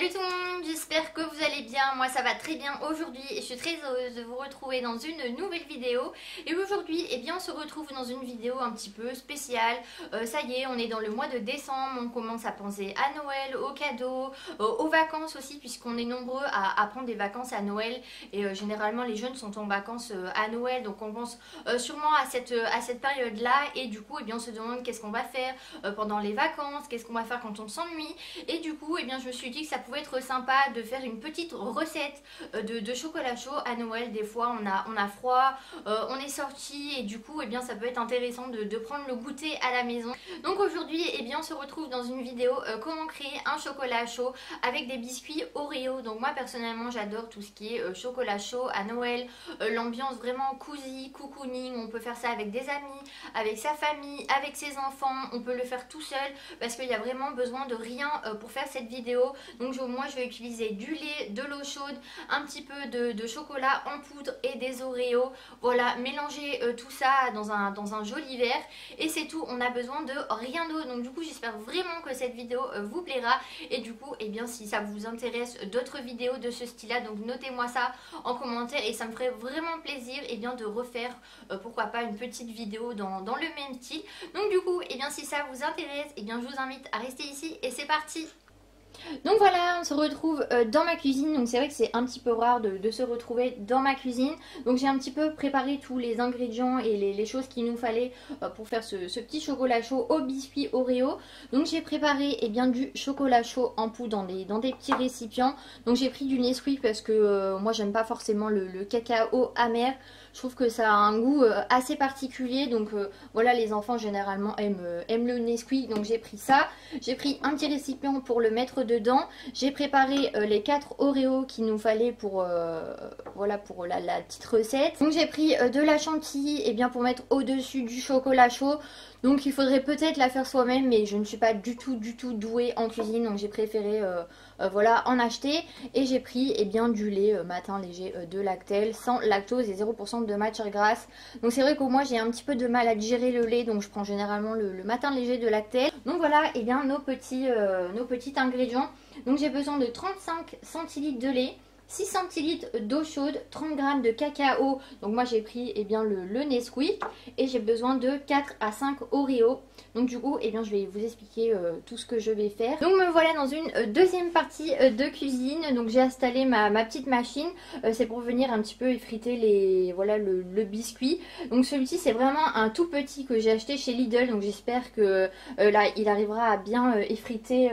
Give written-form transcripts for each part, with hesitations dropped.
Salut tout le monde, j'espère que vous allez bien, moi ça va très bien aujourd'hui et je suis très heureuse de vous retrouver dans une nouvelle vidéo. Et aujourd'hui, eh bien on se retrouve dans une vidéo un petit peu spéciale. Ça y est, on est dans le mois de décembre, on commence à penser à Noël, aux cadeaux, aux vacances aussi, puisqu'on est nombreux à prendre des vacances à Noël. Et généralement les jeunes sont en vacances à Noël, donc on pense sûrement à cette période-là. Et du coup, eh bien on se demande qu'est-ce qu'on va faire pendant les vacances, qu'est-ce qu'on va faire quand on s'ennuie. Et du coup, eh bien je me suis dit que ça pouvait être sympa de faire une petite recette de chocolat chaud à Noël. Des fois on a froid, on est sorti et du coup eh bien ça peut être intéressant de prendre le goûter à la maison. Donc aujourd'hui eh bien on se retrouve dans une vidéo comment créer un chocolat chaud avec des biscuits Oreo. Donc moi personnellement j'adore tout ce qui est chocolat chaud à Noël, l'ambiance vraiment cosy, cocooning. On peut faire ça avec des amis, avec sa famille, avec ses enfants, on peut le faire tout seul parce qu'il y a vraiment besoin de rien pour faire cette vidéo. Donc moi je vais utiliser du lait, de l'eau chaude, un petit peu de chocolat en poudre et des Oreos. Voilà, mélanger tout ça dans un joli verre et c'est tout, on a besoin de rien d'autre. Donc du coup j'espère vraiment que cette vidéo vous plaira. Et du coup eh bien si ça vous intéresse d'autres vidéos de ce style là, donc notez-moi ça en commentaire et ça me ferait vraiment plaisir eh bien de refaire pourquoi pas une petite vidéo dans le même style. Donc du coup eh bien si ça vous intéresse eh bien je vous invite à rester ici et c'est parti. Donc voilà, on se retrouve dans ma cuisine. Donc c'est vrai que c'est un petit peu rare de se retrouver dans ma cuisine. Donc j'ai un petit peu préparé tous les ingrédients et les choses qu'il nous fallait pour faire ce petit chocolat chaud au biscuit Oreo. Donc j'ai préparé bien du chocolat chaud en poudre dans des petits récipients. Donc j'ai pris du Nesquik parce que moi j'aime pas forcément le cacao amer. Je trouve que ça a un goût assez particulier. Donc voilà, les enfants généralement aiment le Nesquik. Donc j'ai pris ça. J'ai pris un petit récipient pour le mettre dedans. J'ai préparé les 4 Oreos qu'il nous fallait pour, voilà, pour la petite recette. Donc j'ai pris de la chantilly pour mettre au dessus du chocolat chaud. Donc il faudrait peut-être la faire soi-même, mais je ne suis pas du tout douée en cuisine, donc j'ai préféré voilà, en acheter. Et j'ai pris du lait matin léger de Lactel sans lactose et 0% de matière grasse. Donc c'est vrai que moi j'ai un petit peu de mal à digérer le lait, donc je prends généralement le matin léger de Lactel. Donc voilà nos petits ingrédients. Donc j'ai besoin de 35 centilitres de lait, 6 centilitres d'eau chaude, 30 g de cacao. Donc moi j'ai pris le Nesquik et j'ai besoin de 4 à 5 Oreos. Donc du coup je vais vous expliquer tout ce que je vais faire. Donc me voilà dans une deuxième partie de cuisine. Donc j'ai installé ma petite machine. C'est pour venir un petit peu effriter le biscuit. Donc celui-ci c'est vraiment un tout petit que j'ai acheté chez Lidl. Donc j'espère que là il arrivera à bien effriter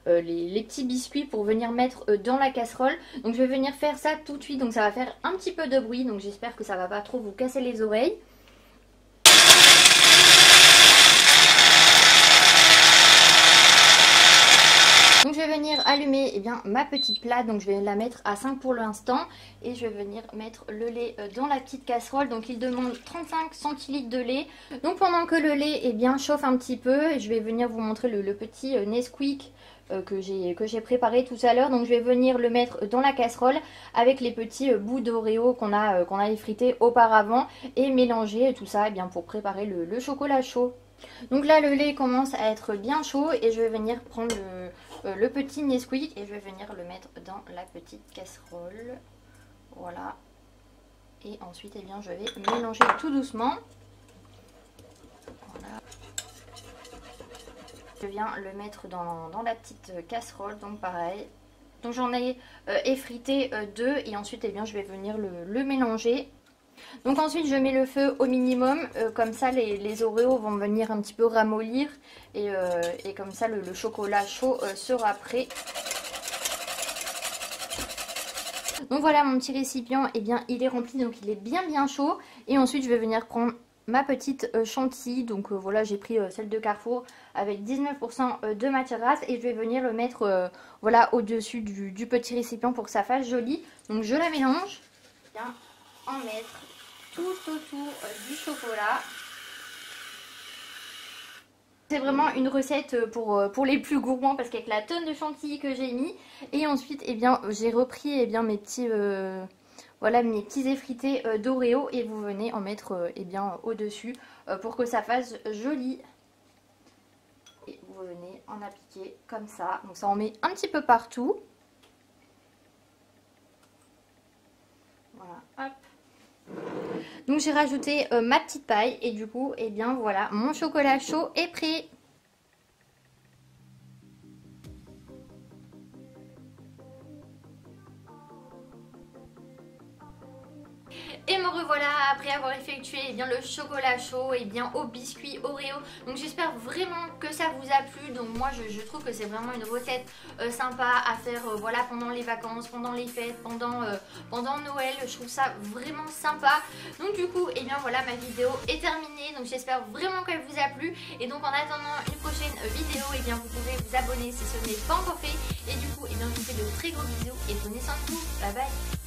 les petits biscuits pour venir mettre dans la casserole. Donc je vais venir faire ça tout de suite, donc ça va faire un petit peu de bruit, donc j'espère que ça va pas trop vous casser les oreilles. Donc je vais venir allumer ma petite plate, donc je vais la mettre à 5 pour l'instant et je vais venir mettre le lait dans la petite casserole. Donc il demande 35 centilitres de lait. Donc pendant que le lait chauffe un petit peu, je vais venir vous montrer le petit Nesquik que j'ai préparé tout à l'heure. Donc je vais venir le mettre dans la casserole avec les petits bouts d'Oreo qu'on a effrités auparavant et mélanger tout ça pour préparer le chocolat chaud. Donc là le lait commence à être bien chaud et je vais venir prendre le petit Nesquik et je vais venir le mettre dans la petite casserole. Voilà. Et ensuite je vais mélanger tout doucement. Voilà. Je viens le mettre dans la petite casserole, donc pareil. Donc j'en ai effrité 2 et ensuite je vais venir le mélanger. Donc ensuite je mets le feu au minimum, comme ça les Oreos vont venir un petit peu ramollir et comme ça le chocolat chaud sera prêt. Donc voilà, mon petit récipient il est rempli, donc il est bien chaud. Et ensuite je vais venir prendre ma petite chantilly, donc voilà, j'ai pris celle de Carrefour avec 19% de matière grasse et je vais venir le mettre voilà, au dessus du petit récipient pour que ça fasse joli. Donc je la mélange, bien en mettre tout autour du chocolat. C'est vraiment une recette pour les plus gourmands parce qu'avec la tonne de chantilly que j'ai mis et ensuite j'ai repris mes petits voilà, mes petits effrités d'Oreo et vous venez en mettre au dessus pour que ça fasse joli. Et vous vous venez en appliquer comme ça. Donc ça en met un petit peu partout. Voilà, hop. Donc j'ai rajouté ma petite paille et du coup, et bien voilà, mon chocolat chaud est prêt. Et me revoilà après avoir effectué bien le chocolat chaud et bien au biscuit Oreo. Donc j'espère vraiment que ça vous a plu. Donc moi je trouve que c'est vraiment une recette sympa à faire voilà, pendant les vacances, pendant les fêtes, pendant Noël. Je trouve ça vraiment sympa. Donc du coup, et bien voilà, ma vidéo est terminée. Donc j'espère vraiment qu'elle vous a plu. Et donc en attendant une prochaine vidéo, et bien vous pouvez vous abonner si ce n'est pas encore fait. Et du coup, et bien je vous fais de très gros bisous et prenez soin de vous. Bye bye.